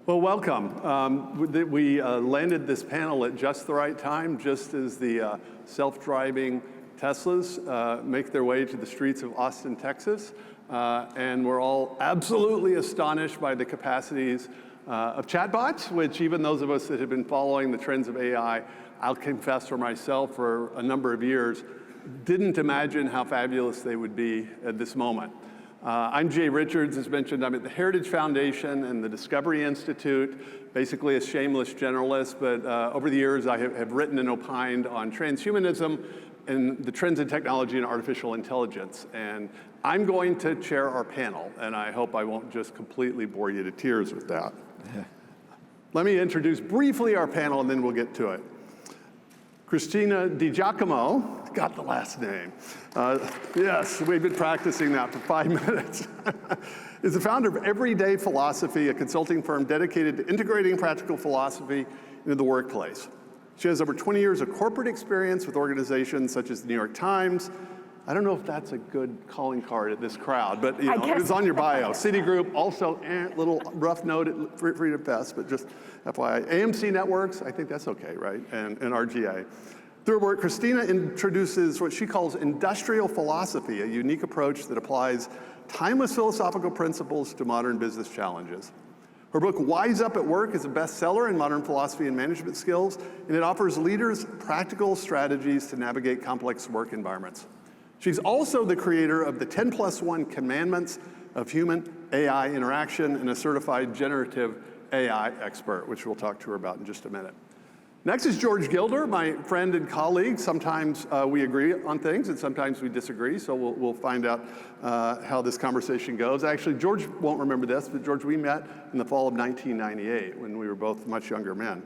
Well, welcome. We landed this panel at just the right time, just as the self-driving Teslas make their way to the streets of Austin, Texas. And we're all absolutely astonished by the capacities of chatbots, which even those of us that have been following the trends of AI, I'll confess for myself for a number of years, didn't imagine how fabulous they would be at this moment. I'm Jay Richards, as mentioned. I'm at the Heritage Foundation and the Discovery Institute, basically a shameless generalist, but over the years I have written and opined on transhumanism and the trends in technology and artificial intelligence. And I'm going to chair our panel, and I hope I won't just completely bore you to tears with that. Let me introduce briefly our panel, and then we'll get to it. Christina DiGiacomo, got the last name. Yes, we've been practicing that for 5 minutes. Is the founder of Everyday Philosophy, a consulting firm dedicated to integrating practical philosophy into the workplace. She has over 20 years of corporate experience with organizations such as the New York Times. I don't know if that's a good calling card at this crowd, but you know, it was on your bio. Citigroup, also little rough note at FreedomFest, but just FYI. AMC Networks, I think that's okay, right? And RGA. Through her work, Christina introduces what she calls industrial philosophy, a unique approach that applies timeless philosophical principles to modern business challenges. Her book, Wise Up at Work, is a bestseller in modern philosophy and management skills, and it offers leaders practical strategies to navigate complex work environments. She's also the creator of the 10+1 Commandments of Human-AI Interaction and a certified generative AI expert, which we'll talk to her about in just a minute. Next is George Gilder, my friend and colleague. Sometimes we agree on things and sometimes we disagree, so we'll find out how this conversation goes. Actually, George won't remember this, but George, we met in the fall of 1998 when we were both much younger men.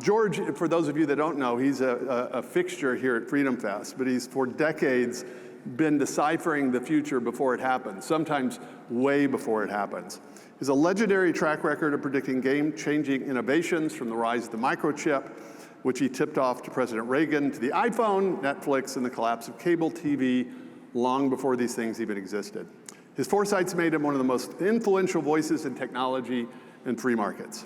George, for those of you that don't know, he's a fixture here at FreedomFest, but he's for decades been deciphering the future before it happens, sometimes way before it happens. He has a legendary track record of predicting game-changing innovations from the rise of the microchip, which he tipped off to President Reagan, to the iPhone, Netflix, and the collapse of cable TV long before these things even existed. His foresights made him one of the most influential voices in technology and free markets.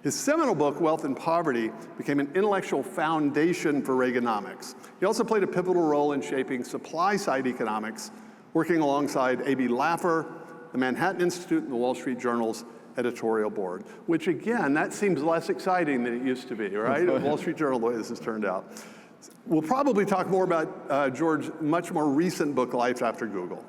His seminal book, Wealth and Poverty, became an intellectual foundation for Reaganomics. He also played a pivotal role in shaping supply-side economics, working alongside A.B. Laffer, the Manhattan Institute, and the Wall Street Journal's editorial board, which again, that seems less exciting than it used to be, right? The Wall Street Journal, the way this has turned out. We'll probably talk more about George's much more recent book, Life After Google.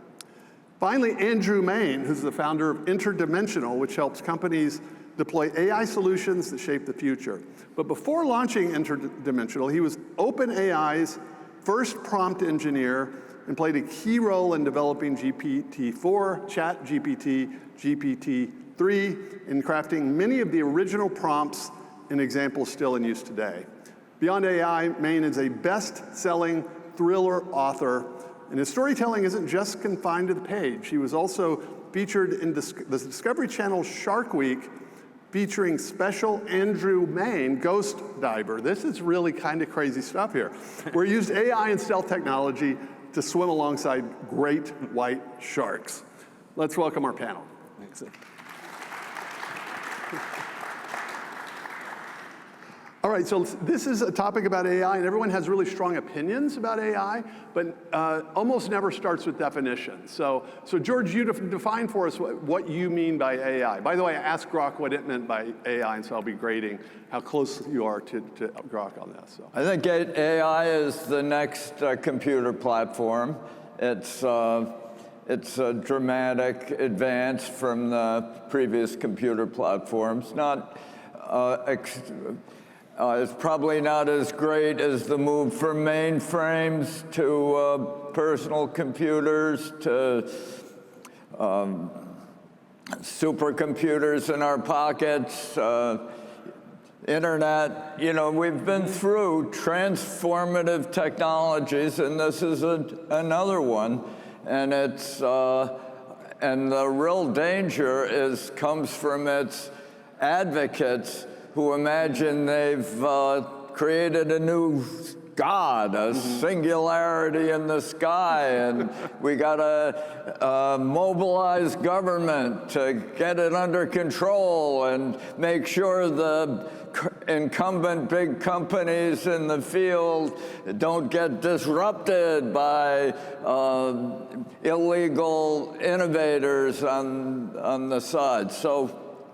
Finally, Andrew Mayne, who's the founder of Interdimensional, which helps companies deploy AI solutions that shape the future. But before launching Interdimensional, he was OpenAI's first prompt engineer and played a key role in developing GPT-4, ChatGPT, GPT-3, and crafting many of the original prompts and examples still in use today. Beyond AI, Mayne is a best-selling thriller author, and his storytelling isn't just confined to the page. He was also featured in the Discovery Channel's Shark Week, featuring special Andrew Mayne, Ghost Diver. This is really kind of crazy stuff here, where he used AI and stealth technology to swim alongside great white sharks. Let's welcome our panel. Thanks. All right, so this is a topic about AI, and everyone has really strong opinions about AI, but almost never starts with definitions. So George, you define for us what you mean by AI. By the way, I asked Grok what it meant by AI, and so I'll be grading how close you are to Grok on this. So. I think AI is the next computer platform. It's a dramatic advance from the previous computer platforms. It's probably not as great as the move from mainframes to personal computers to supercomputers in our pockets, internet. You know, we've been through transformative technologies, and this is another one. And and the real danger comes from its advocates who imagine they've created a new God, a singularity in the sky, and we got to mobilize government to get it under control and make sure the incumbent big companies in the field don't get disrupted by illegal innovators on the side. So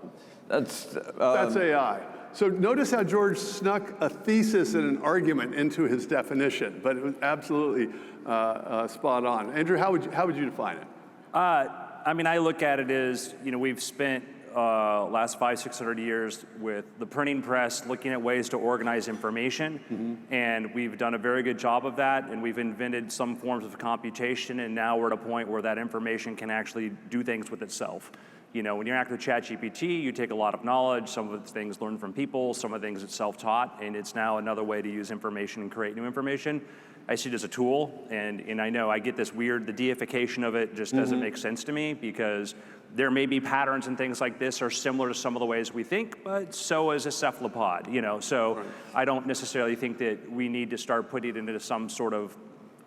that's AI. So notice how George snuck a thesis and an argument into his definition, but it was absolutely spot on. Andrew, how would you define it? I mean, I look at it as, we've spent last 500-600 years with the printing press looking at ways to organize information, and we've done a very good job of that, and we've invented some forms of computation, and now we're at a point where that information can actually do things with itself. When you interact with ChatGPT, you take a lot of knowledge, some of it's things learned from people, some of the things it's self-taught, and it's now another way to use information and create new information. I see it as a tool, and I know I get this weird, the deification of it just doesn't make sense to me, because there may be patterns and things like this are similar to some of the ways we think, but so is a cephalopod, so right. I don't necessarily think that we need to start putting it into some sort of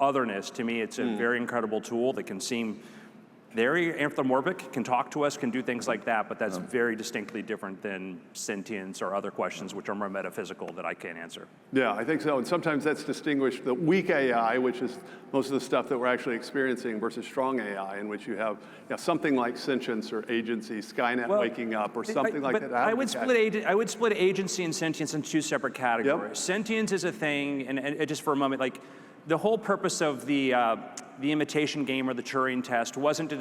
otherness. To me, it's a very incredible tool that can seem very anthropomorphic, can talk to us, can do things like that, but that's very distinctly different than sentience or other questions which are more metaphysical that I can't answer. Yeah, I think so. And sometimes that's distinguished the weak AI, which is most of the stuff that we're actually experiencing, versus strong AI, in which you have something like sentience or agency, Skynet waking up, or something like that. I would split agency and sentience into two separate categories. Yep. Sentience is a thing, and just for a moment, like the whole purpose of the imitation game or the Turing test wasn't to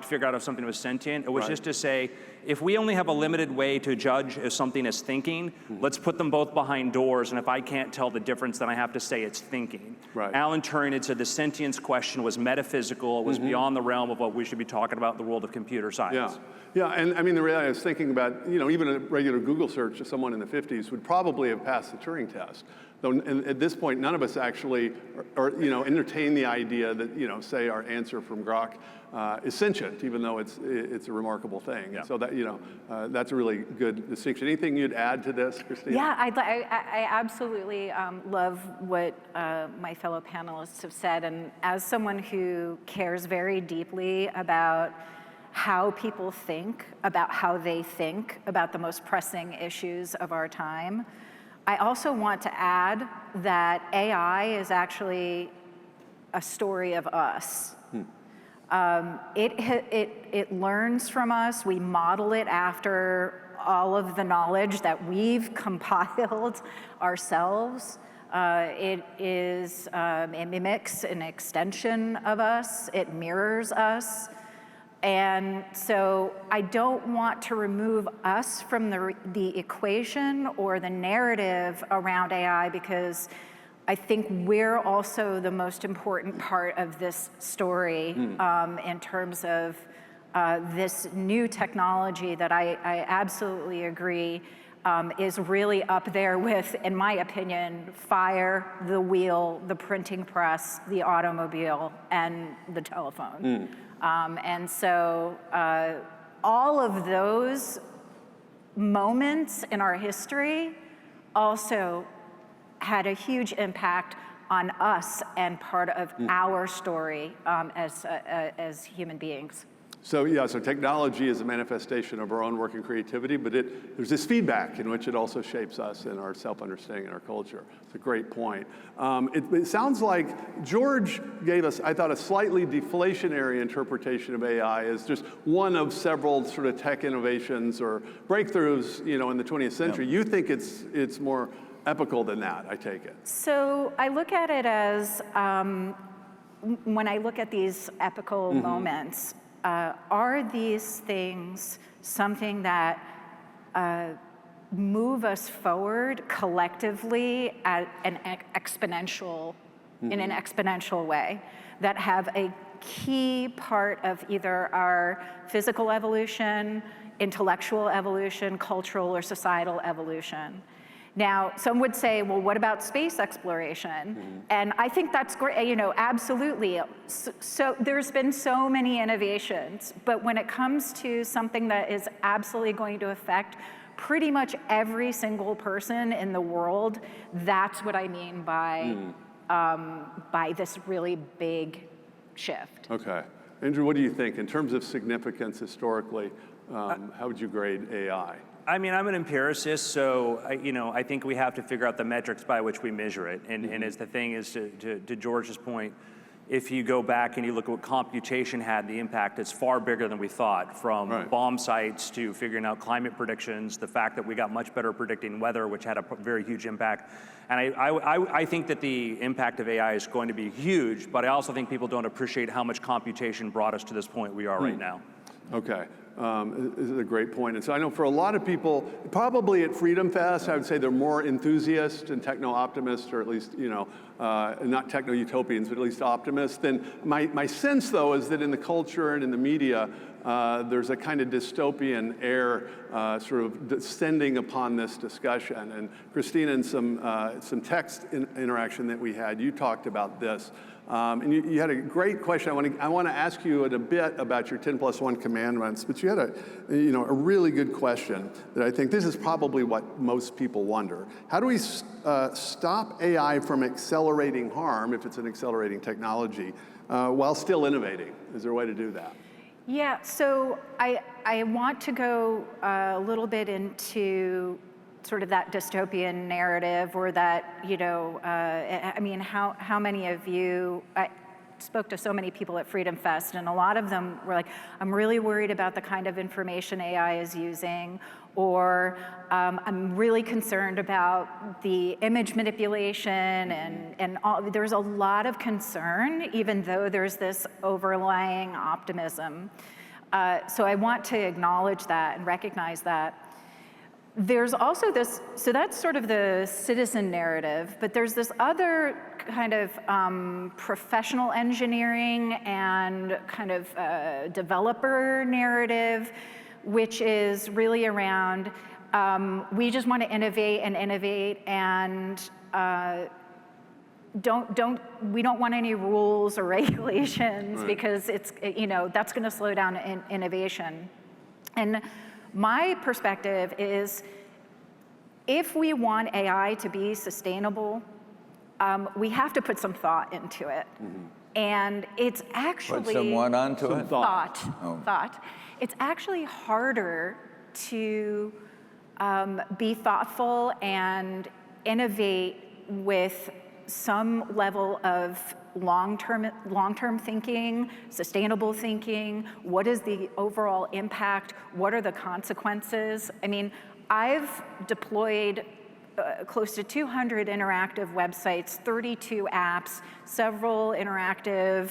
figure out if something was sentient. It was just to say, if we only have a limited way to judge if something is thinking, let's put them both behind doors, and if I can't tell the difference, then I have to say it's thinking. Right. Alan Turing had said the sentience question was metaphysical, it was beyond the realm of what we should be talking about in the world of computer science. Yeah, and I mean, the reality I was thinking about, even a regular Google search of someone in the 50s would probably have passed the Turing test. Though at this point, none of us actually, entertain the idea that, say our answer from Grok is sentient, even though it's a remarkable thing. Yeah. So that, that's a really good distinction. Anything you'd add to this, Christine? Yeah, I absolutely love what my fellow panelists have said. And as someone who cares very deeply about how people think, about how they think about the most pressing issues of our time, I also want to add that AI is actually a story of us. It learns from us. We model it after all of the knowledge that we've compiled ourselves. It mimics an extension of us. It mirrors us. And so I don't want to remove us from the equation or the narrative around AI, because I think we're also the most important part of this story in terms of this new technology that I absolutely agree is really up there with, in my opinion, fire, the wheel, the printing press, the automobile, and the telephone. And so all of those moments in our history also had a huge impact on us and part of our story as human beings. So so technology is a manifestation of our own work and creativity, but there's this feedback in which it also shapes us and our self-understanding and our culture. It's a great point. It sounds like George gave us, I thought, a slightly deflationary interpretation of AI as just one of several sort of tech innovations or breakthroughs, in the 20th century. You think it's more epical than that, I take it. So I look at it as, when I look at these epical moments, are these things something that move us forward collectively at an exponential, in an exponential way, that have a key part of either our physical evolution, intellectual evolution, cultural or societal evolution? Now, some would say, well, what about space exploration? And I think that's great, absolutely. So there's been so many innovations, but when it comes to something that is absolutely going to affect pretty much every single person in the world. That's what I mean by this really big shift. Okay. Andrew, what do you think in terms of significance historically? How would you grade AI? I mean, I'm an empiricist, so I think we have to figure out the metrics by which we measure it. And as the thing is, to George's point, if you go back and you look at what computation had, the impact is far bigger than we thought, from bomb sites to figuring out climate predictions, the fact that we got much better predicting weather, which had a very huge impact. And I think that the impact of AI is going to be huge, but I also think people don't appreciate how much computation brought us to this point we are right now. Okay. This is a great point. And so I know for a lot of people, probably at FreedomFest, I would say they're more enthusiasts and techno-optimists, or at least, not techno-utopians, but at least optimists. And my sense, though, is that in the culture and in the media, there's a kind of dystopian air sort of descending upon this discussion. And Christina, in some text interaction that we had, you talked about this. And you had a great question. I want to ask you in a bit about your 10+1 commandments, but you had a really good question that I think this is probably what most people wonder. How do we stop AI from accelerating harm, if it's an accelerating technology, while still innovating? Is there a way to do that? Yeah, so I want to go a little bit into sort of that dystopian narrative, or that, I mean, how many of you, I spoke to so many people at FreedomFest, and a lot of them were like, I'm really worried about the kind of information AI is using, or I'm really concerned about the image manipulation, and all. There's a lot of concern, even though there's this overlying optimism. So I want to acknowledge that and recognize that. There's also this, so that's sort of the citizen narrative, but there's this other kind of professional engineering and kind of developer narrative, which is really around, we just want to innovate, and we don't want any rules or regulations, because it's, that's going to slow down innovation. And my perspective is, if we want AI to be sustainable, we have to put some thought into it. And it's actually— Put some what onto it? Thought. Thought. It's actually harder to be thoughtful and innovate with some level of long-term thinking, sustainable thinking. What is the overall impact? What are the consequences? I mean, I've deployed close to 200 interactive websites, 32 apps, several interactive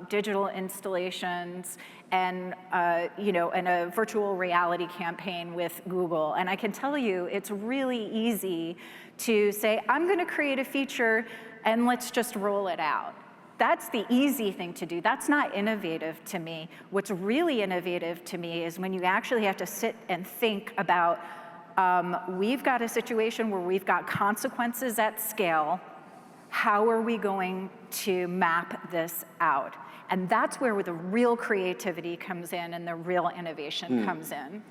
digital installations, and and a virtual reality campaign with Google. And I can tell you, it's really easy to say, I'm going to create a feature and let's just roll it out. That's the easy thing to do. That's not innovative to me. What's really innovative to me is when you actually have to sit and think about, we've got a situation where we've got consequences at scale. How are we going to map this out? And that's where the real creativity comes in and the real innovation comes in.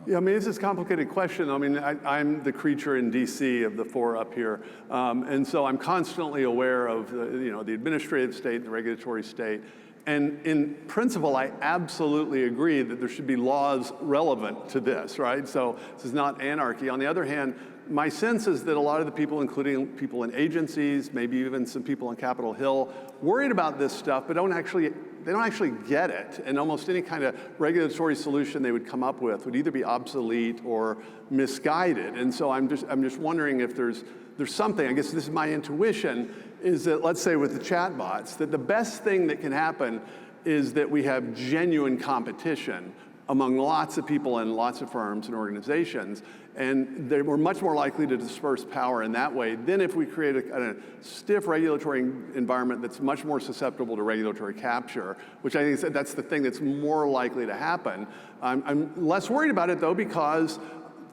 Yeah, I mean, it's a complicated question. I mean, I'm the creature in DC of the four up here. And so I'm constantly aware of the administrative state, the regulatory state. And in principle, I absolutely agree that there should be laws relevant to this, right? So this is not anarchy. On the other hand, my sense is that a lot of the people, including people in agencies, maybe even some people on Capitol Hill, worried about this stuff, but they don't actually get it. And almost any kind of regulatory solution they would come up with would either be obsolete or misguided. And so I'm just wondering if there's something, I guess this is my intuition, is that, let's say with the chatbots, that the best thing that can happen is that we have genuine competition among lots of people and lots of firms and organizations, and we're much more likely to disperse power in that way than if we create a stiff regulatory environment that's much more susceptible to regulatory capture, which I think that's the thing that's more likely to happen. I'm less worried about it, though, because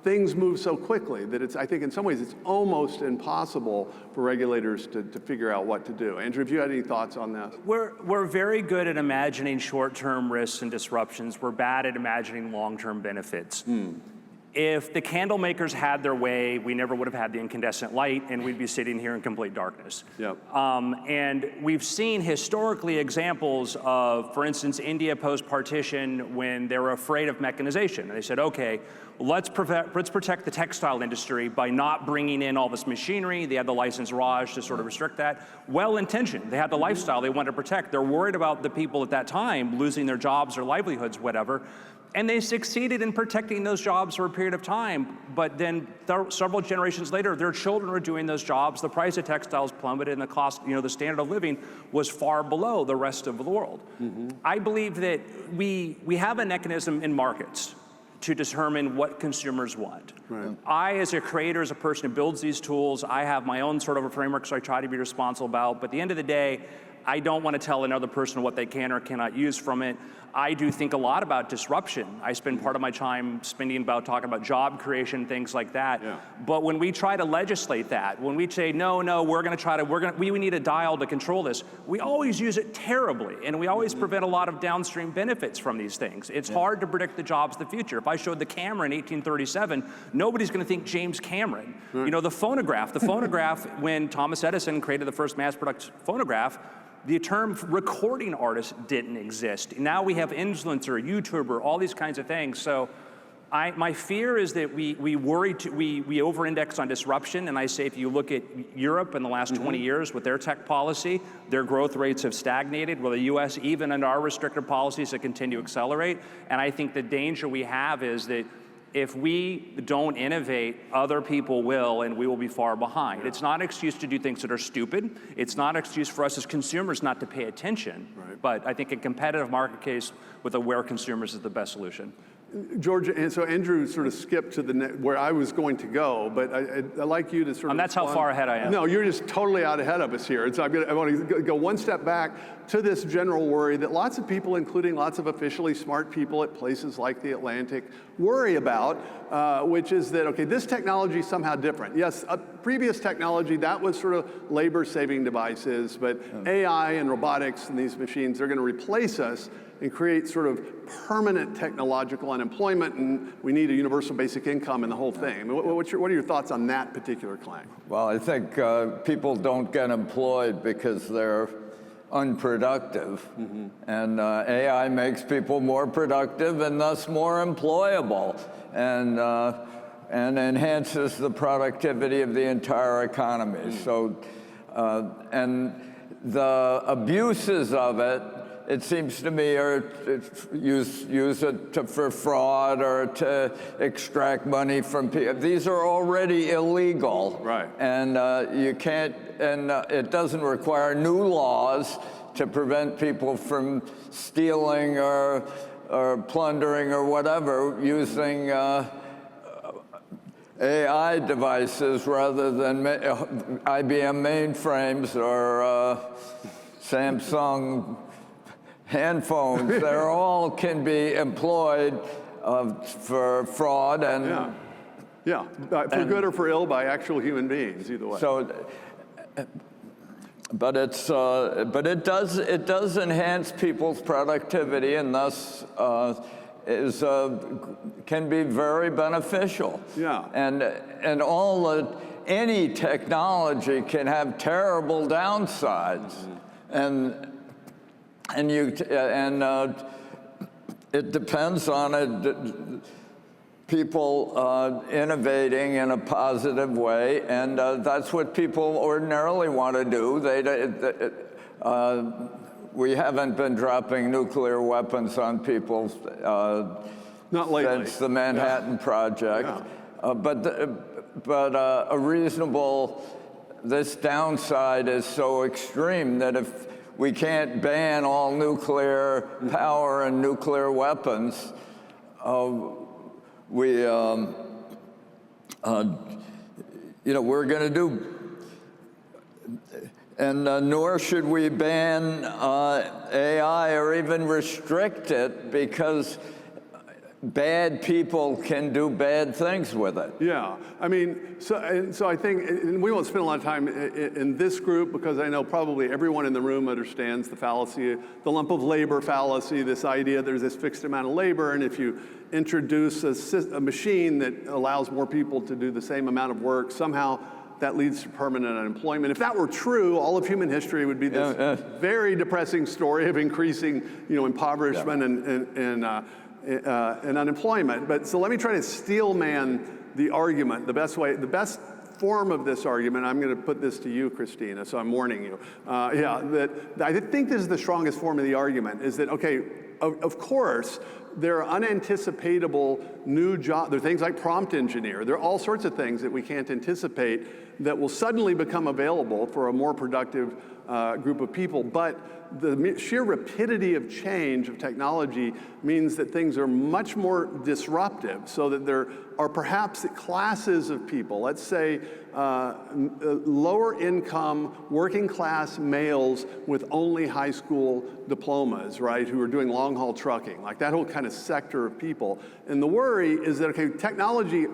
things move so quickly that I think in some ways it's almost impossible for regulators to figure out what to do. Andrew, have you had any thoughts on that? We're very good at imagining short-term risks and disruptions. We're bad at imagining long-term benefits. If the candle makers had their way, we never would have had the incandescent light, and we'd be sitting here in complete darkness. Yep. And we've seen historically examples of, for instance, India post-partition, when they were afraid of mechanization. And they said, okay, let's protect the textile industry by not bringing in all this machinery. They had the license Raj to sort of restrict that. Well-intentioned. They had the lifestyle they wanted to protect. They're worried about the people at that time losing their jobs or livelihoods, whatever. And they succeeded in protecting those jobs for a period of time, but then several generations later, their children were doing those jobs, the price of textiles plummeted, and the cost, the standard of living was far below the rest of the world. I believe that we have a mechanism in markets to determine what consumers want. Right. I, as a creator, as a person who builds these tools, I have my own sort of a framework, so I try to be responsible about, but at the end of the day, I don't want to tell another person what they can or cannot use from it. I do think a lot about disruption. I spend part of my time talking about job creation, things like that. Yeah. But when we try to legislate that, when we say, no, we need a dial to control this, we always use it terribly, and we always prevent a lot of downstream benefits from these things. It's hard to predict the jobs of the future. If I showed the camera in 1837, nobody's going to think James Cameron. The phonograph, when Thomas Edison created the first mass-produced phonograph, the term recording artist didn't exist. Now we have influencer, YouTuber, all these kinds of things. So my fear is that we over-index on disruption, and I say if you look at Europe in the last 20 years with their tech policy, their growth rates have stagnated, while the US, even under our restrictive policies, have continued to accelerate. And I think the danger we have is that if we don't innovate, other people will, and we will be far behind. Yeah. It's not an excuse to do things that are stupid. It's not an excuse for us as consumers not to pay attention. Right. But I think a competitive market case with aware consumers is the best solution. George, and so Andrew sort of skipped to where I was going to go, but I'd like you to sort of. And that's how far ahead I am. No, you're just totally out ahead of us here. And so I want to go one step back to this general worry that lots of people, including lots of officially smart people at places like the Atlantic, worry about, which is that, okay, this technology is somehow different. Yes, previous technology, that was sort of labor-saving devices, but AI and robotics and these machines, they're going to replace us and create sort of permanent technological unemployment, and we need a universal basic income and the whole thing. What are your thoughts on that particular claim? Well, I think people don't get employed because they're unproductive, and AI makes people more productive and thus more employable, and enhances the productivity of the entire economy. So, and the abuses of it seems to me, are use it for fraud or to extract money from people. These are already illegal. Right. And you can't, and it doesn't require new laws to prevent people from stealing or plundering or whatever using AI devices rather than IBM mainframes or Samsung handphones. They all can be employed for fraud and for good or for ill by actual human beings, either way. So, but it does enhance people's productivity and thus can be very beneficial. Yeah. And any technology can have terrible downsides, and it depends on people innovating in a positive way, and that's what people ordinarily want to do. We haven't been dropping nuclear weapons on people not lately since the Manhattan Project, but a reasonable. This downside is so extreme that if we can't ban all nuclear power and nuclear weapons, we're going to do. And nor should we ban AI or even restrict it, because bad people can do bad things with it. Yeah, I mean, so I think, and we won't spend a lot of time in this group because I know probably everyone in the room understands the fallacy, the lump of labor fallacy, this idea there's this fixed amount of labor, and if you introduce a machine that allows more people to do the same amount of work, somehow that leads to permanent unemployment. If that were true, all of human history would be this very depressing story of increasing, impoverishment and unemployment. But so let me try to steel man the argument. The best form of this argument, I'm going to put this to you, Christina, so I'm warning you. That I think this is the strongest form of the argument, is that, okay, of course, there are unanticipatable new jobs. There are things like prompt engineer. There are all sorts of things that we can't anticipate that will suddenly become available for a more productive group of people. But the sheer rapidity of change of technology means that things are much more disruptive, so that there are perhaps classes of people, let's say lower income, working class males with only high school diplomas, right, who are doing long haul trucking, like that whole kind of sector of people. And the worry is that, okay, technology,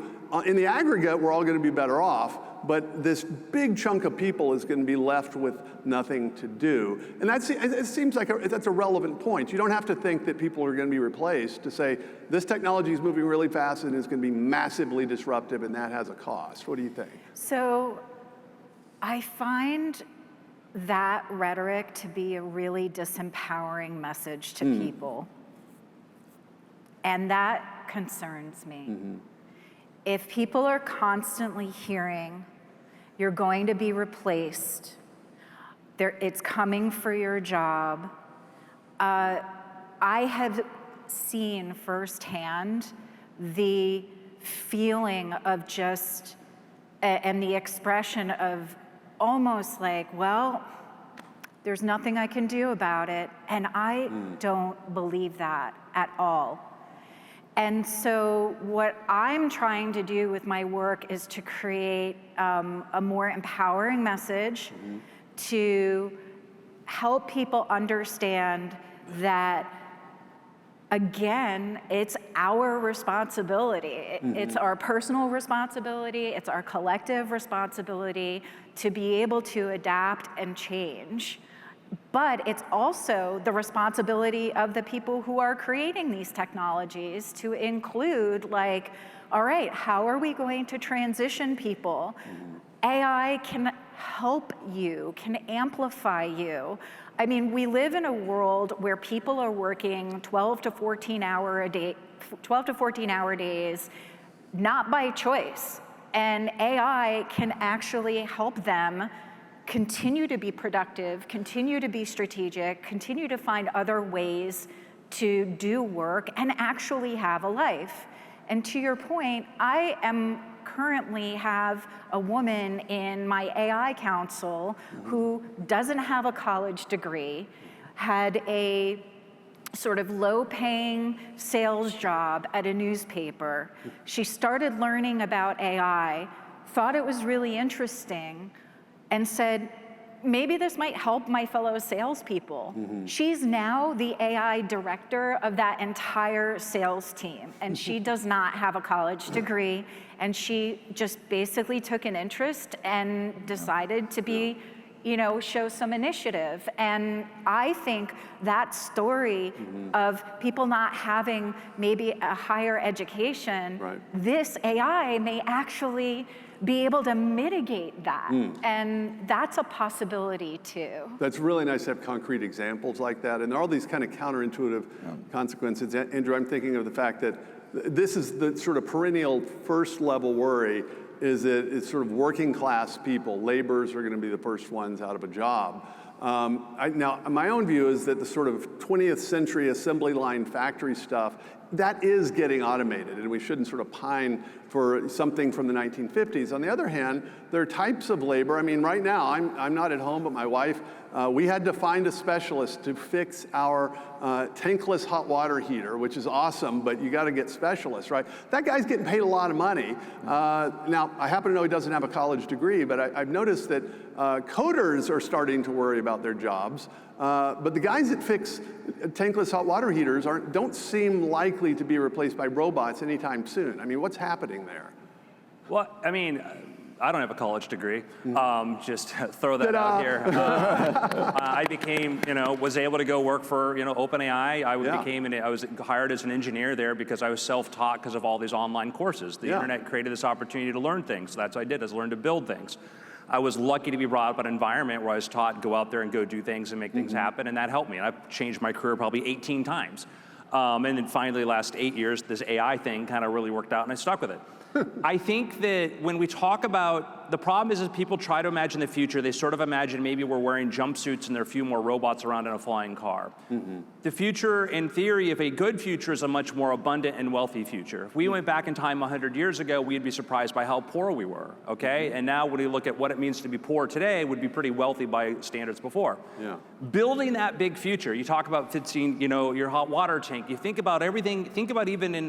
in the aggregate, we're all going to be better off, but this big chunk of people is going to be left with nothing to do. And it seems like that's a relevant point. You don't have to think that people are going to be replaced to say this technology is moving really fast and is going to be massively disruptive, and that has a cost. What do you think? So I find that rhetoric to be a really disempowering message to people. And that concerns me. If people are constantly hearing, you're going to be replaced, it's coming for your job, I have seen firsthand the feeling of just, and the expression of almost like, well, there's nothing I can do about it. And I don't believe that at all. And so what I'm trying to do with my work is to create a more empowering message to help people understand that, again, it's our responsibility. It's our personal responsibility, it's our collective responsibility to be able to adapt and change. But it's also the responsibility of the people who are creating these technologies to include, like, all right, how are we going to transition people? AI can help you, can amplify you. I mean, we live in a world where people are working 12 to 14 hour days, not by choice. And AI can actually help them continue to be productive, continue to be strategic, continue to find other ways to do work and actually have a life. And to your point, I currently have a woman in my AI council who doesn't have a college degree, had a sort of low-paying sales job at a newspaper. She started learning about AI, thought it was really interesting, and said, maybe this might help my fellow salespeople. She's now the AI director of that entire sales team, and she does not have a college degree, and she just basically took an interest and decided to be, show some initiative. And I think that story of people not having maybe a higher education, this AI may actually be able to mitigate that. And that's a possibility too. That's really nice to have concrete examples like that. And there are all these kind of counterintuitive consequences. Andrew, I'm thinking of the fact that this is the sort of perennial first level worry, is that it's sort of working class people, laborers are going to be the first ones out of a job. Now, my own view is that the sort of 20th century assembly line factory stuff, that is getting automated, and we shouldn't sort of pine for something from the 1950s. On the other hand, there are types of labor. I mean, right now, I'm not at home, but my wife, we had to find a specialist to fix our tankless hot water heater, which is awesome, but you got to get specialists, right? That guy's getting paid a lot of money. Now, I happen to know he doesn't have a college degree, but I've noticed that coders are starting to worry about their jobs. But the guys that fix tankless hot water heaters don't seem likely to be replaced by robots anytime soon. I mean, what's happening there? Well, I mean, I don't have a college degree. Just throw that out here. I became, was able to go work for, OpenAI. I was hired as an engineer there because I was self-taught because of all these online courses. The internet created this opportunity to learn things. So that's what I did, is learn to build things. I was lucky to be brought up in an environment where I was taught go out there and go do things and make things happen, and that helped me. And I've changed my career probably 18 times. And then finally, the last 8 years, this AI thing kind of really worked out, and I stuck with it. I think that when we talk about, the problem is people try to imagine the future. They sort of imagine maybe we're wearing jumpsuits and there are a few more robots around in a flying car. The future, in theory, if a good future, is a much more abundant and wealthy future. If we went back in time 100 years ago, we'd be surprised by how poor we were, okay? And now when we look at what it means to be poor today, would be pretty wealthy by standards before. Building that big future, you talk about fixing, your hot water tank. You think about everything,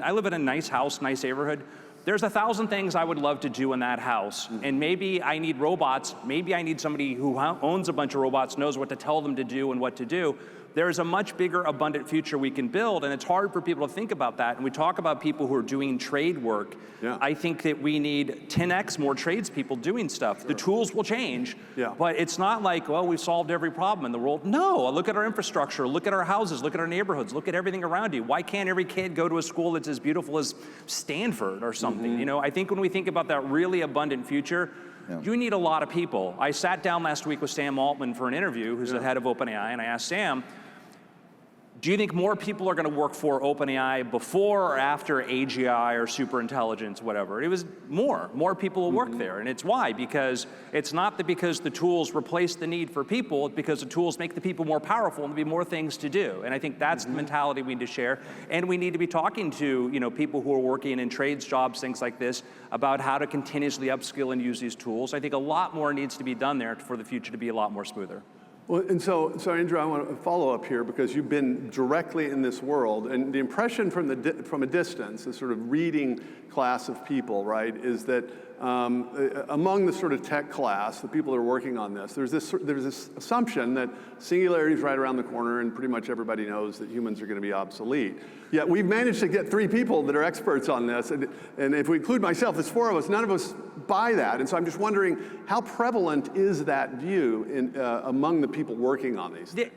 I live in a nice house, nice neighborhood. There's 1,000 things I would love to do in that house. And maybe I need robots. Maybe I need somebody who owns a bunch of robots, knows what to tell them to do and what to do. There's a much bigger, abundant future we can build, and it's hard for people to think about that. And we talk about people who are doing trade work. I think that we need 10x more tradespeople doing stuff. The tools will change, but it's not like, well, we've solved every problem in the world. No, look at our infrastructure, look at our houses, look at our neighborhoods, look at everything around you. Why can't every kid go to a school that's as beautiful as Stanford or something? I think when we think about that really abundant future, you need a lot of people. I sat down last week with Sam Altman for an interview, who's the head of OpenAI, and I asked Sam, do you think more people are going to work for OpenAI before or after AGI or superintelligence, whatever? It was more. More people will work there. And it's why? Because it's not that because the tools replace the need for people, it's because the tools make the people more powerful and there'll be more things to do. And I think that's the mentality we need to share. And we need to be talking to people who are working in trades jobs, things like this, about how to continuously upskill and use these tools. I think a lot more needs to be done there for the future to be a lot more smoother. Well, and so Andrew, I want to follow up here because you've been directly in this world, and the impression from a distance, this sort of reading class of people, right, is that among the sort of tech class, the people that are working on this, there's this assumption that singularity is right around the corner, and pretty much everybody knows that humans are going to be obsolete. Yet we've managed to get 3 people that are experts on this, and if we include myself, there's 4 of us. None of us buy that, and so I'm just wondering how prevalent is that view among the people working on these things?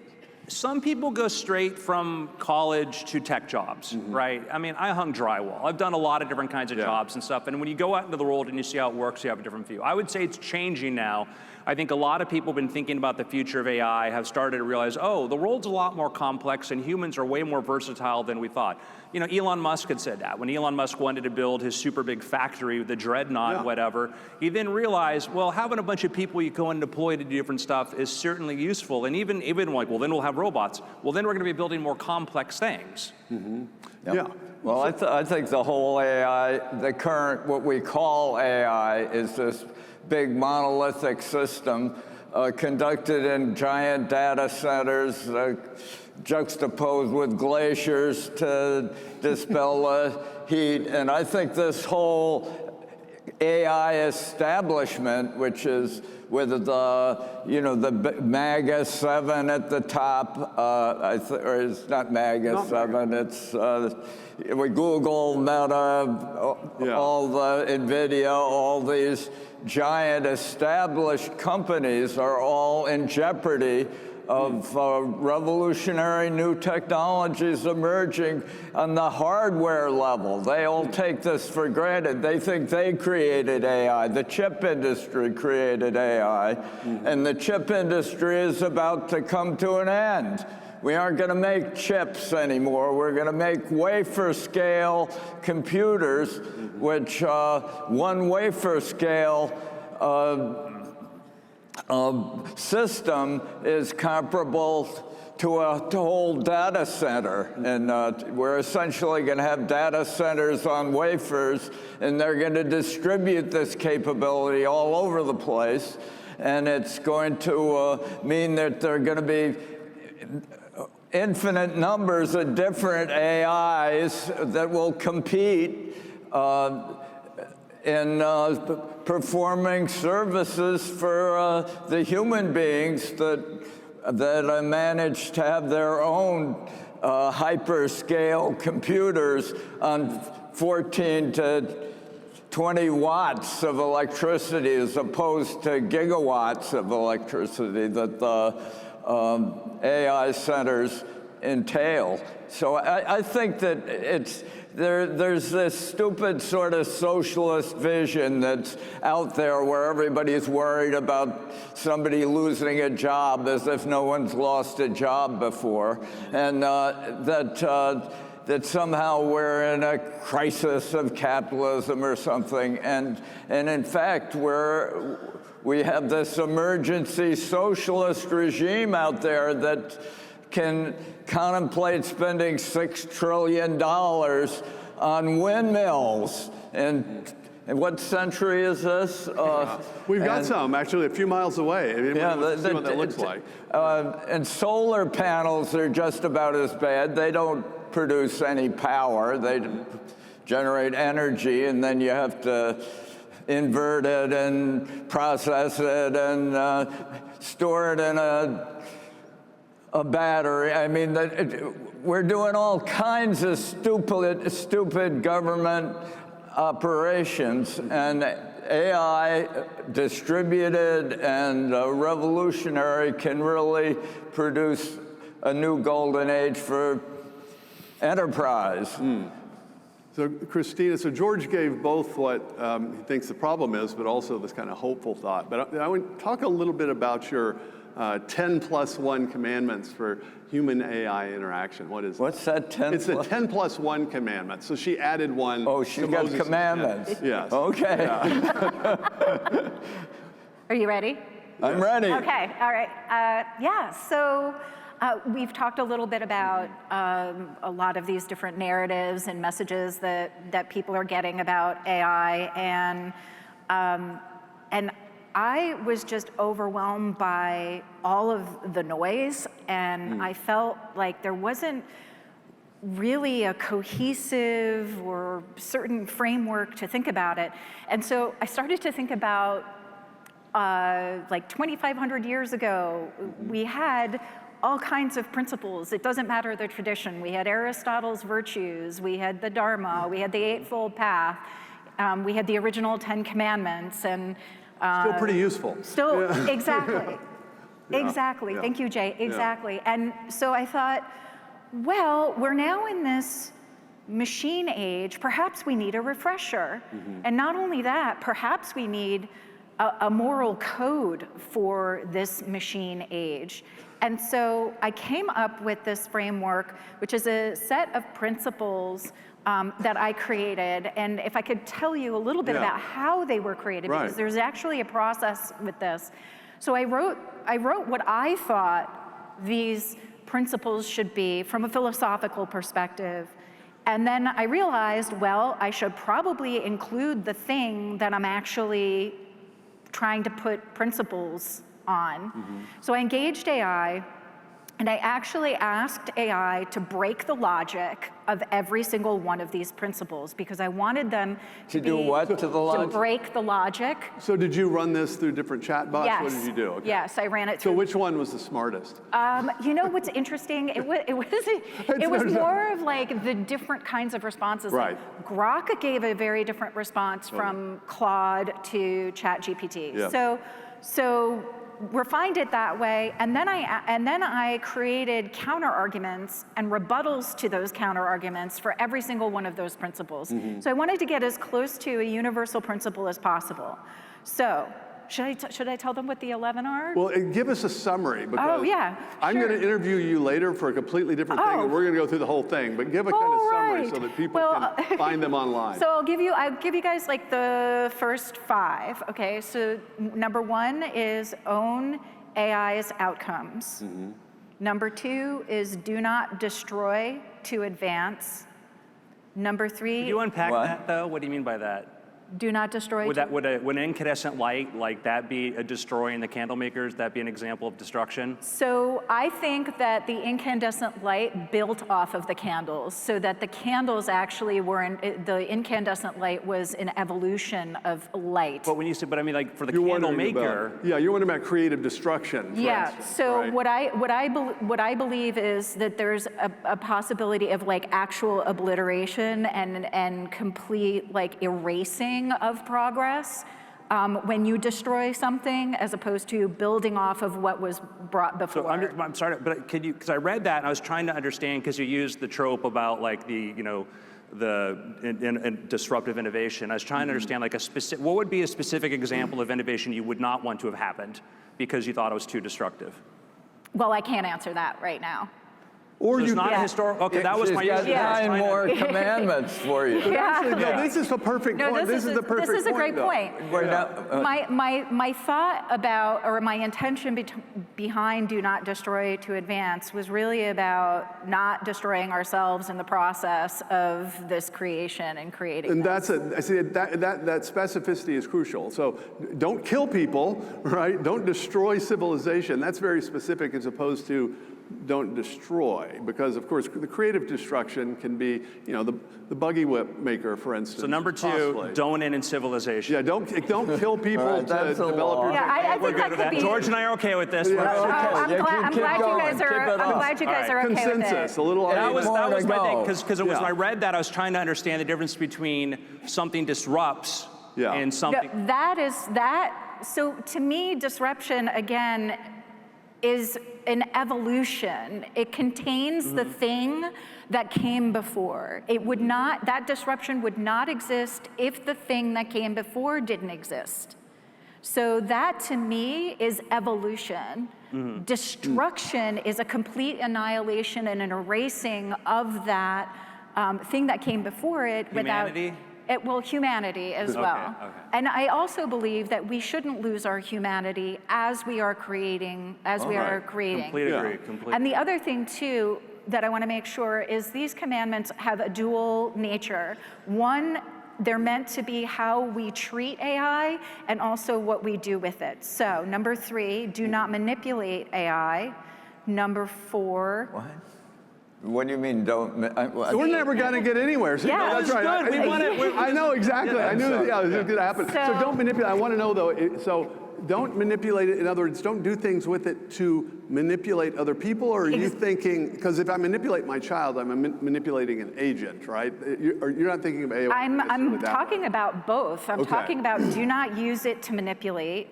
Some people go straight from college to tech jobs, right? I mean, I hung drywall. I've done a lot of different kinds of jobs and stuff, and when you go out into the world and you see how it works, you have a different view. I would say it's changing now. I think a lot of people have been thinking about the future of AI, have started to realize, oh, the world's a lot more complex and humans are way more versatile than we thought. Elon Musk had said that. When Elon Musk wanted to build his super big factory, the Dreadnought, whatever, he then realized, well, having a bunch of people you go and deploy to do different stuff is certainly useful. And even like, well, then we'll have robots. Well, then we're going to be building more complex things. Well, I think the whole AI, the current, what we call AI, is this big monolithic system conducted in giant data centers, juxtaposed with glaciers to dispel heat. And I think this whole AI establishment, which is with the MAGA 7 at the top, or it's not MAGA 7, it's with Google, Meta, all the NVIDIA, all these giant established companies are all in jeopardy of revolutionary new technologies emerging on the hardware level. They all take this for granted. They think they created AI. The chip industry created AI, and the chip industry is about to come to an end. We aren't going to make chips anymore. We're going to make wafer-scale computers, which one wafer-scale system is comparable to a whole data center. And we're essentially going to have data centers on wafers, and they're going to distribute this capability all over the place. And it's going to mean that there are going to be infinite numbers of different AIs that will compete in performing services for the human beings that that managed to have their own hyperscale computers on 14 to 20 watts of electricity as opposed to gigawatts of electricity that the AI centers entail. So I think that there's this stupid sort of socialist vision that's out there where everybody's worried about somebody losing a job as if no one's lost a job before, and that somehow we're in a crisis of capitalism or something. And in fact, we have this emergency socialist regime out there that can contemplate spending $6 trillion on windmills. And what century is this? We've got some, actually, a few miles away. Yeah, see what that looks like. And solar panels are just about as bad. They don't produce any power. They generate energy, and then you have to invert it and process it and store it in a battery. I mean, we're doing all kinds of stupid government operations, and AI, distributed and revolutionary, can really produce a new golden age for enterprise. So Christina, so George gave both what he thinks the problem is, but also this kind of hopeful thought. But I want to talk a little bit about your 10+1 commandments for human-AI interaction. What is What's that 10? It's the 10+1 commandment. So she added one. Oh, she got commandments. Yes. Okay. Yeah. Are you ready? I'm ready. Okay, all right. So we've talked a little bit about a lot of these different narratives and messages that people are getting about AI, and I was just overwhelmed by all of the noise, and I felt like there wasn't really a cohesive or certain framework to think about it. And so I started to think about like 2,500 years ago, we had all kinds of principles. It doesn't matter the tradition. We had Aristotle's virtues, we had the Dharma, we had the Eightfold Path, we had the original 10 Commandments, and Still pretty useful. Still, exactly. Yeah. Exactly. Yeah. Thank you, Jay. Exactly. And so I thought, well, we're now in this machine age. Perhaps we need a refresher. And not only that, perhaps we need a moral code for this machine age. And so I came up with this framework, which is a set of principles that I created. And if I could tell you a little bit about how they were created, because there's actually a process with this. So I wrote what I thought these principles should be from a philosophical perspective. And then I realized, well, I should probably include the thing that I'm actually trying to put principles on. So I engaged AI, and I actually asked AI to break the logic of every single one of these principles, because I wanted them to do what to the logic? To break the logic. So did you run this through different chatbots? Yes. What did you do? Okay. Yes, I ran it through. So which one was the smartest? You know what's interesting? It was more of like the different kinds of responses. Right. Like Grok gave a very different response from Claude to ChatGPT. Yeah. So refined it that way, and then I created counter arguments and rebuttals to those counter arguments for every single one of those principles. So I wanted to get as close to a universal principle as possible. So should I tell them what the 11 are? Well, give us a summary, because I'm going to interview you later for a completely different thing, and we're going to go through the whole thing. But give a kind of summary so that people can find them online. So I'll give you guys like the first 5. Okay, so number 1 is own AI's outcomes. Number 2 is do not destroy to advance. Number 3. Can you unpack that though? What do you mean by that? Do not destroy. Would an incandescent light like that be a destroying the candle makers? That be an example of destruction? So I think that the incandescent light built off of the candles, so that the candles actually the incandescent light was an evolution of light. But when you say, but I mean, like for the candle maker. You're wondering about creative destruction. Yeah. instance, So right? what I believe is that there's a possibility of like actual obliteration and complete like erasing of progress when you destroy something, as opposed to building off of what was brought before. So I'm sorry, but could you, because I read that and I was trying to understand, because you used the trope about like the, disruptive innovation. I was trying to understand like what would be a specific example of innovation you would not want to have happened because you thought it was too destructive? Well, I can't answer that right now. Or So it's you not a historical, okay, that was She's my got issue. I was 9 trying to- more commandments for you. Actually, no, this is a perfect No, point. this is the perfect this is a point, great though. point. We're now- My thought about, or my intention behind Do Not Destroy to Advance was really about not destroying ourselves in the process of this creation and creating And this. I see that specificity is crucial. So don't kill people, right? Don't destroy civilization. That's very specific, as opposed to don't destroy, because of course the creative destruction can be, the buggy whip maker, for instance. So number 2, possibly. don't end in civilization. Yeah, don't kill people All right, to that's a develop law. your. Yeah, I We're think good that with could that. be. George and I are okay with this. Yeah. We're- Okay. I'm Yeah, glad, keep going. you guys Keep are. it I'm up. glad you guys are All okay Consensus, with it. a little. That was more to my thing, go. because it was when Yeah. I read that, I was trying to understand the difference between something disrupts Yeah. and something. So to me, disruption, again, is an evolution. It contains the thing that came before. That disruption would not exist if the thing that came before didn't exist. So that to me is evolution. Destruction is a complete annihilation and an erasing of that thing that came before it. Humanity? Humanity as well. Okay. And I also believe that we shouldn't lose our humanity as we are creating, Complete Yeah. agree, complete. And the other thing too that I want to make sure is these commandments have a dual nature. One, they're meant to be how we treat AI and also what we do with it. So number 3, do not manipulate AI. Number 4, What? What do you mean don't? We're never going to get anywhere. So, Yeah. no, that's That was right. good. We want it. I know exactly. I knew that. Yeah, this was going to happen. So So- don't manipulate. I want to know though. So don't manipulate it. In other words, don't do things with it to manipulate other people. Or are you thinking? Because if I manipulate my child, I'm manipulating an agent, right? You're not thinking of AI. I'm talking about both. I'm Okay. talking about do not use it to manipulate.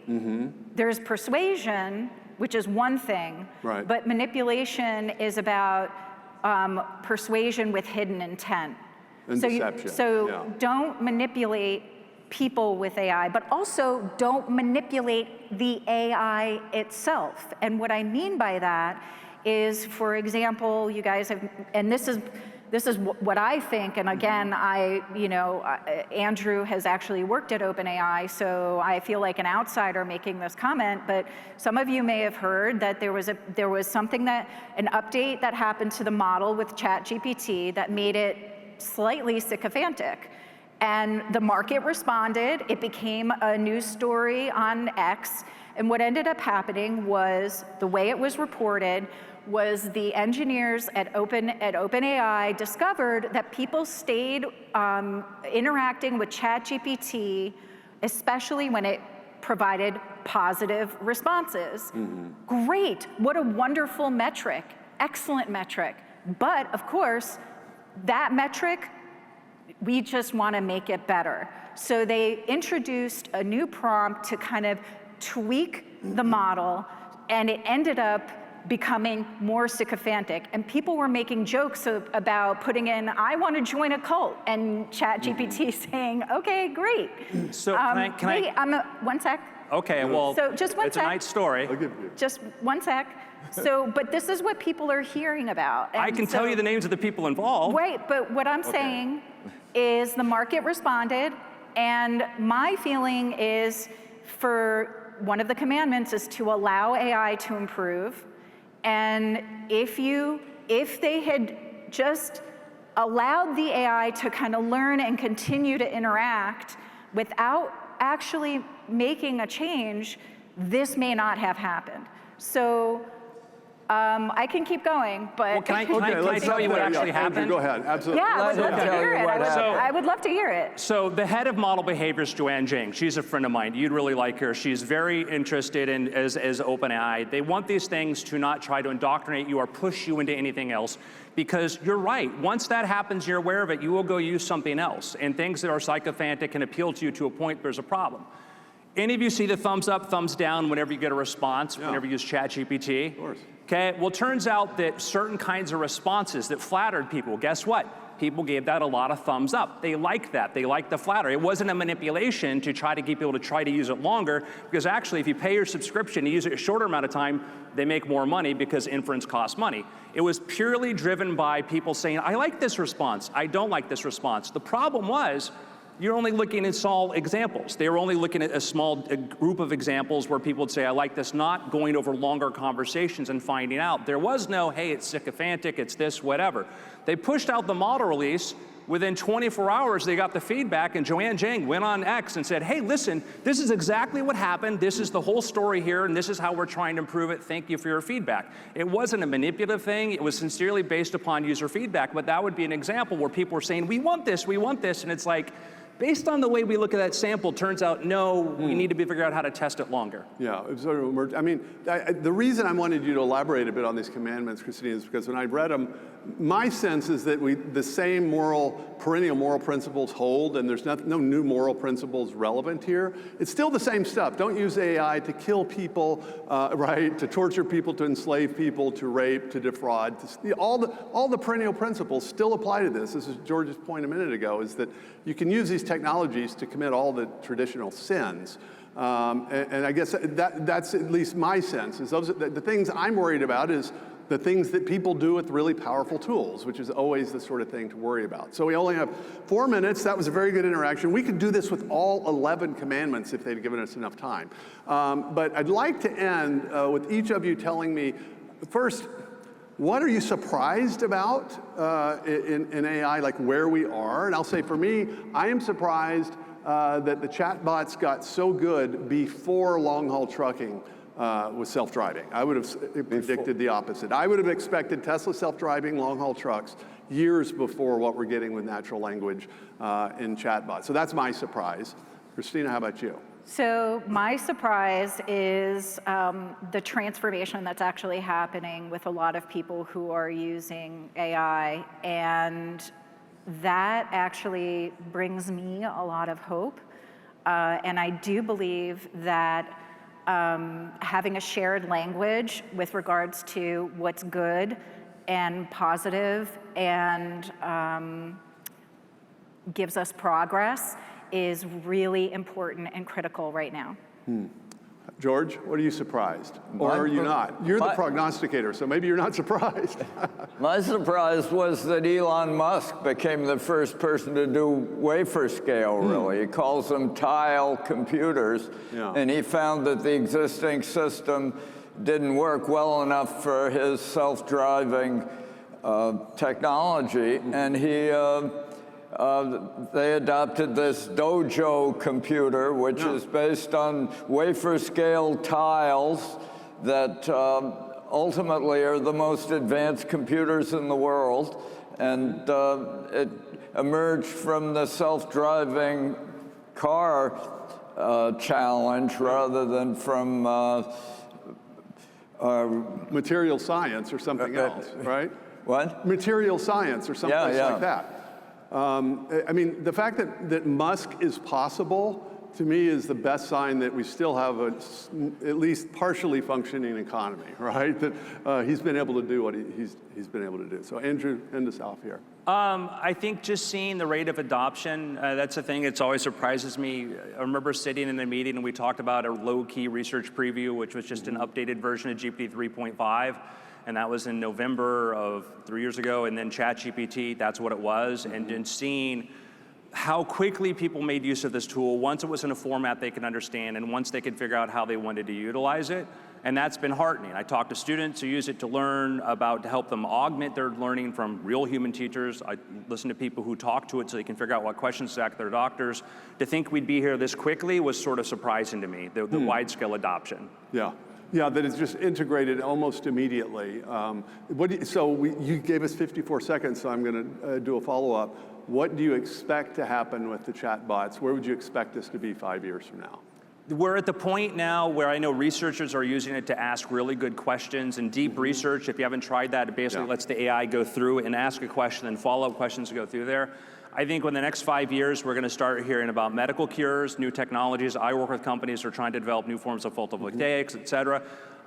There's persuasion, which is one thing, Right. but manipulation is about persuasion with hidden intent. And deception, yeah. Don't manipulate people with AI, but also don't manipulate the AI itself. And what I mean by that is, for example, you guys have, and this is what I think, and again, Andrew has actually worked at OpenAI, so I feel like an outsider making this comment, but some of you may have heard that there was an update that happened to the model with ChatGPT that made it slightly sycophantic. And the market responded, it became a news story on X, and what ended up happening was, the way it was reported, was the engineers at OpenAI discovered that people stayed interacting with ChatGPT, especially when it provided positive responses. Great, what a wonderful metric, excellent metric. But of course, that metric, we just want to make it better. So they introduced a new prompt to kind of tweak the model, and it ended up becoming more sycophantic. And people were making jokes about putting in, I want to join a cult, and ChatGPT saying, okay, great. So One sec. Okay, well, So just one it's sec. a nice story. I'll give you. Just one sec. But this is what people are hearing about. I And can tell you the names of the people involved. Right, but what I'm saying is the market responded, and my feeling is for one of the commandments is to allow AI to improve. And if they had just allowed the AI to kind of learn and continue to interact, Without actually making a change, this may not have happened. So I can keep going, but Well, can I tell you what actually happened? Andrew, go ahead, absolutely. yeah, I would love to hear it. I would love to hear it. So the head of model behaviors, Joanne Jing, she's a friend of mine. You'd really like her. She's very interested in as OpenAI. They want these things to not try to indoctrinate you or push you into anything else, because you're right. Once that happens, you're aware of it, you will go use something else. And things that are sycophantic can appeal to you to a point there's a problem. Any of you see the thumbs up, thumbs down whenever you get a response, whenever you use ChatGPT? Of course. Okay, well, it turns out that certain kinds of responses that flattered people, guess what? People gave that a lot of thumbs up. They liked that. They liked the flattery. It wasn't a manipulation to try to get people to try to use it longer, because actually, if you pay your subscription to use it a shorter amount of time, they make more money because inference costs money. It was purely driven by people saying, I like this response. I don't like this response. The problem was, you're only looking at small examples. They were only looking at a group of examples where people would say, I like this, not going over longer conversations and finding out. There was no, hey, it's sycophantic, it's this, whatever. They pushed out the model release. Within 24 hours, they got the feedback, and Joanne Jing went on X and said, hey, listen, this is exactly what happened. This is the whole story here, and this is how we're trying to improve it. Thank you for your feedback. It wasn't a manipulative thing. It was sincerely based upon user feedback, but that would be an example where people were saying, we want this, and it's like, based on the way we look at that sample, turns out, no, we need to figure out how to test it longer. Yeah, it sort of emerged. I mean, the reason I wanted you to elaborate a bit on these commandments, Christina, is because when I read them, my sense is that the same perennial moral principles hold, and there's no new moral principles relevant here. It's still the same stuff. Don't use AI to kill people, right? To torture people, to enslave people, to rape, to defraud. All the perennial principles still apply to this. This is George's point a minute ago, is that you can use these technologies to commit all the traditional sins. And I guess that's at least my sense. Is the things I'm worried about is the things that people do with really powerful tools, which is always the sort of thing to worry about. So we only have 4 minutes. That was a very good interaction. We could do this with all 11 commandments if they'd given us enough time. But I'd like to end with each of you telling me, first, what are you surprised about in AI, like where we are? And I'll say for me, I am surprised that the chatbots got so good before long-haul trucking was self-driving. I would have predicted the opposite. I would have expected Tesla self-driving long-haul trucks years before what we're getting with natural language in chatbots. So that's my surprise. Christina, how about you? So my surprise is the transformation that's actually happening with a lot of people who are using AI, and that actually brings me a lot of hope. And I do believe that having a shared language with regards to what's good and positive and gives us progress is really important and critical right now. George, what are you surprised? Or are you not? You're the prognosticator, so maybe you're not surprised. My surprise was that Elon Musk became the first person to do wafer scale, really. He calls them tile computers, and he found that the existing system didn't work well enough for his self-driving technology, and they adopted this Dojo computer, which is based on wafer-scale tiles that ultimately are the most advanced computers in the world. And it emerged from the self-driving car challenge rather than from material science or something else, right? What? Material science or something like that. I mean, the fact that Musk is possible, to me, is the best sign that we still have at least partially functioning economy, right? That he's been able to do what he's been able to do. So Andrew, end us off here. I think just seeing the rate of adoption, that's a thing that always surprises me. I remember sitting in a meeting and we talked about a low-key research preview, which was just an updated version of GPT 3.5. And that was in November of 3 years ago, and then ChatGPT, that's what it was. And then seeing how quickly people made use of this tool once it was in a format they could understand and once they could figure out how they wanted to utilize it. And that's been heartening. I talk to students who use it to learn to help them augment their learning from real human teachers. I listen to people who talk to it so they can figure out what questions to ask their doctors. To think we'd be here this quickly was sort of surprising to me, the wide-scale adoption. Yeah. Yeah, that it's just integrated almost immediately. You gave us 54 seconds, so I'm going to do a follow-up. What do you expect to happen with the chatbots? Where would you expect us to be 5 years from now? We're at the point now where I know researchers are using it to ask really good questions, and deep research, if you haven't tried that, it basically lets the AI go through and ask a question and follow-up questions to go through there. I think in the next 5 years, we're going to start hearing about medical cures, new technologies. I work with companies who are trying to develop new forms of photovoltaics, et cetera.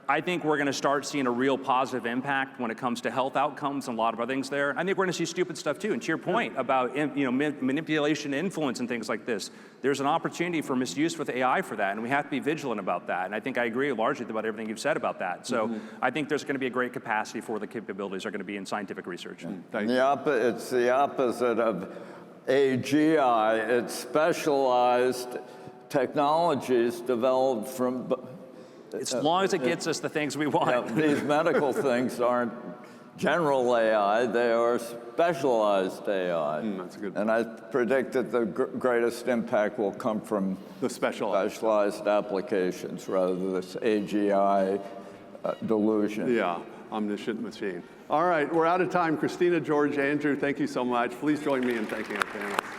I think we're going to start seeing a real positive impact when it comes to health outcomes and a lot of other things there. I think we're going to see stupid stuff too. And to your point about manipulation, influence, and things like this, there's an opportunity for misuse with AI for that, and we have to be vigilant about that. And I think I agree largely about everything you've said about that. So I think there's going to be a great capacity for the capabilities are going to be in scientific research. It's the opposite of AGI. It's specialized technologies developed from. As long as it gets us the things we want. Yeah, these medical things aren't general AI, they are specialized AI. That's a good point. And I predict that the greatest impact will come from The specialized applications rather than this AGI delusion. Yeah, omniscient machine. All right, we're out of time. Christina, George, Andrew, thank you so much. Please join me in thanking our panelists.